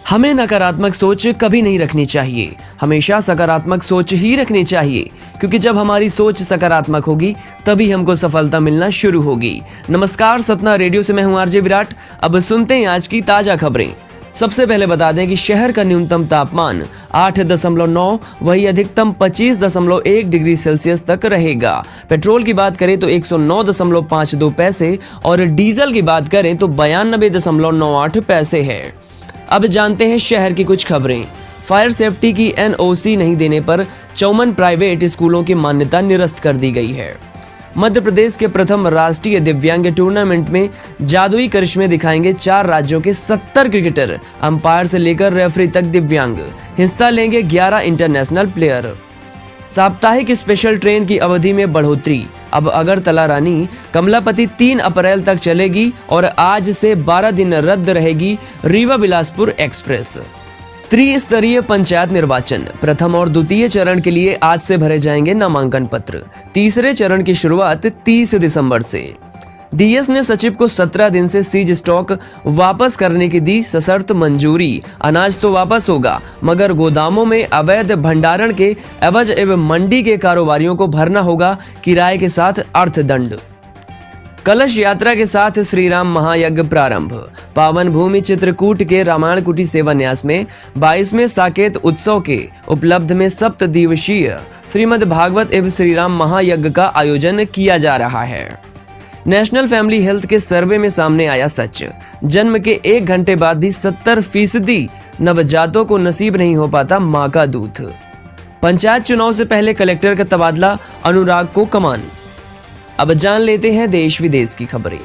हमें नकारात्मक सोच कभी नहीं रखनी चाहिए, हमेशा सकारात्मक सोच ही रखनी चाहिए, क्योंकि जब हमारी सोच सकारात्मक होगी तभी हमको सफलता मिलना शुरू होगी। नमस्कार, सतना रेडियो से मैं हूं आरजे विराट। अब सुनते हैं आज की ताजा खबरें। सबसे पहले बता दें कि शहर का न्यूनतम तापमान 8.9, वही अधिकतम 25.1 डिग्री सेल्सियस तक रहेगा। पेट्रोल की बात करें तो 109.52 पैसे और डीजल की बात करें तो 92.98 पैसे है। अब जानते हैं शहर की कुछ खबरें। फायर सेफ्टी की एनओसी नहीं देने पर 54 प्राइवेट स्कूलों की मान्यता निरस्त कर दी गई है। मध्य प्रदेश के प्रथम राष्ट्रीय दिव्यांग टूर्नामेंट में जादुई करिश्मे दिखाएंगे 4 राज्यों के 70 क्रिकेटर। अंपायर से लेकर रेफरी तक दिव्यांग। हिस्सा लेंगे 11 इंटरनेशनल प्लेयर। साप्ताहिक स्पेशल ट्रेन की अवधि में बढ़ोतरी। अब अगरतला रानी कमलापति 3 अप्रैल तक चलेगी और आज से 12 दिन रद्द रहेगी रीवा बिलासपुर एक्सप्रेस। त्रिस्तरीय पंचायत निर्वाचन प्रथम और द्वितीय चरण के लिए आज से भरे जाएंगे नामांकन पत्र। तीसरे चरण की शुरुआत 30 दिसंबर से। डीएस ने सचिव को 17 दिन से सीज स्टॉक वापस करने की दी सशर्त मंजूरी। अनाज तो वापस होगा, मगर गोदामों में अवैध भंडारण के एवज एवं मंडी के कारोबारियों को भरना होगा किराए के साथ अर्थदंड। कलश यात्रा के साथ श्री राम महायज्ञ प्रारंभ। पावन भूमि चित्रकूट के रामायण कुटी सेवान्यास में 22वें साकेत उत्सव के उपलब्ध में 7 दिवसीय श्रीमद् भागवत एवं श्री राम महायज्ञ का आयोजन किया जा रहा है। नेशनल फैमिली हेल्थ के सर्वे में सामने आया सच। जन्म के 1 घंटे बाद भी 70% नवजातों को नसीब नहीं हो पाता मां का दूध। पंचायत चुनाव से पहले कलेक्टर का तबादला, अनुराग को कमान। अब जान लेते हैं देश विदेश की खबरें।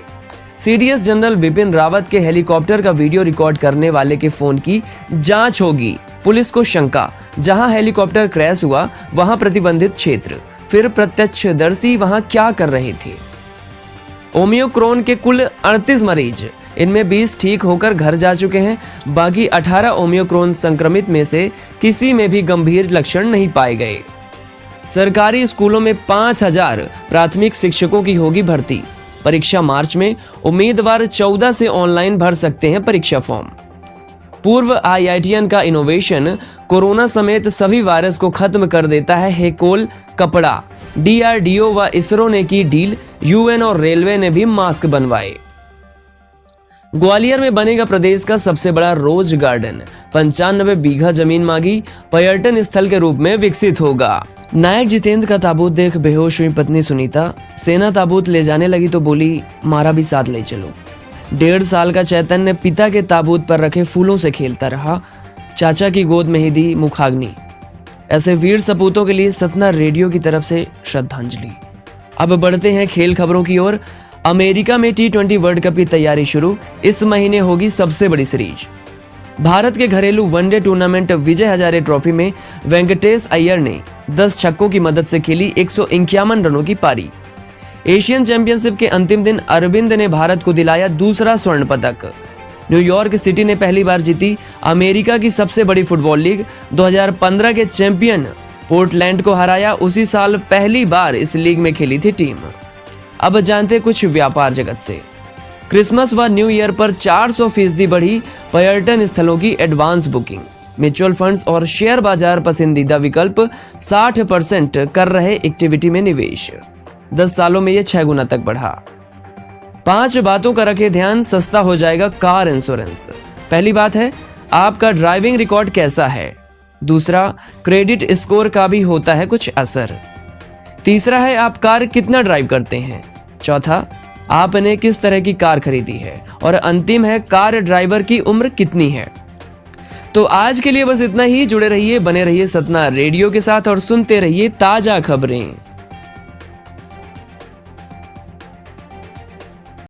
सीडीएस जनरल विपिन रावत के हेलीकॉप्टर का वीडियो रिकॉर्ड करने वाले के फोन की जांच होगी। पुलिस को शंका, जहां हेलीकॉप्टर क्रैश हुआ वहां प्रतिबंधित क्षेत्र, फिर प्रत्यक्षदर्शी वहां क्या कर रहे थे। ओमिक्रॉन के कुल 38 मरीज, इनमें 20 ठीक होकर घर जा चुके हैं। बाकी 18 ओमिक्रॉन संक्रमित में से किसी में भी गंभीर लक्षण नहीं पाए गए। सरकारी स्कूलों में 5000 प्राथमिक शिक्षकों की होगी भर्ती। परीक्षा मार्च में। उम्मीदवार 14 से ऑनलाइन भर सकते हैं परीक्षा फॉर्म। पूर्व आईआईटीएन का इनोवेशन कोरोना समेत सभी वायरस को खत्म कर देता है। हेकोल कपड़ा। डीआरडीओ व इसरो ने की डील। यूएन और रेलवे ने भी मास्क बनवाए। ग्वालियर में बनेगा प्रदेश का सबसे बड़ा रोज गार्डन। 95 बीघा जमीन मांगी। पर्यटन स्थल के रूप में विकसित होगा। नायक जितेंद्र का ताबूत देख बेहोश हुई पत्नी सुनीता। सेना ताबूत ले जाने लगी तो बोली, मारा भी साथ ले चलो। 1.5 साल का चैतन्य पिता के ताबूत पर रखे फूलों से खेलता रहा। चाचा की गोद में ही दी मुखाग्नि। ऐसे वीर सपूतों के लिए सतना रेडियो की तरफ से श्रद्धांजलि। अब बढ़ते हैं खेल खबरों की ओर। अमेरिका में T20 वर्ल्ड कप की तैयारी शुरू। इस महीने होगी सबसे बड़ी सीरीज। भारत के घरेलू one day tournament Vijay Hazare trophy में वेंकटेश अय्यर ने 10 छक्कों की मदद से खेली 151 रनों की पारी। एशियन चैंपियनशिप के अंतिम दिन अरविंद ने भारत को दिलाया दूसरा स्वर्ण पदक। न्यूयॉर्क सिटी ने पहली बार जीती अमेरिका की सबसे बड़ी फुटबॉल लीग। 2015 के चैंपियन पोर्टलैंड को हराया। उसी साल पहली बार इस लीग में खेली थी टीम। अब जानते कुछ व्यापार जगत से। क्रिसमस व न्यू ईयर पर 400% बढ़ी पर्यटन स्थलों की एडवांस बुकिंग। म्यूचुअल फंड्स और शेयर बाजार पसंदीदा विकल्प। 60% कर रहे एक्टिविटी में निवेश। 10 सालों में यह 6 गुना तक बढ़ा। 5 बातों का रखे ध्यान, सस्ता हो जाएगा कार इंश्योरेंस। पहली बात है, आपका ड्राइविंग रिकॉर्ड कैसा है। दूसरा, क्रेडिट स्कोर का भी होता है कुछ असर। तीसरा है, आप कार कितना ड्राइव करते हैं। चौथा, आपने किस तरह की कार खरीदी है। और अंतिम है, कार ड्राइवर की उम्र कितनी है। तो आज के लिए बस इतना ही। जुड़े रहिए, बने रहिए सतना रेडियो के साथ और सुनते रहिए ताजा खबरें।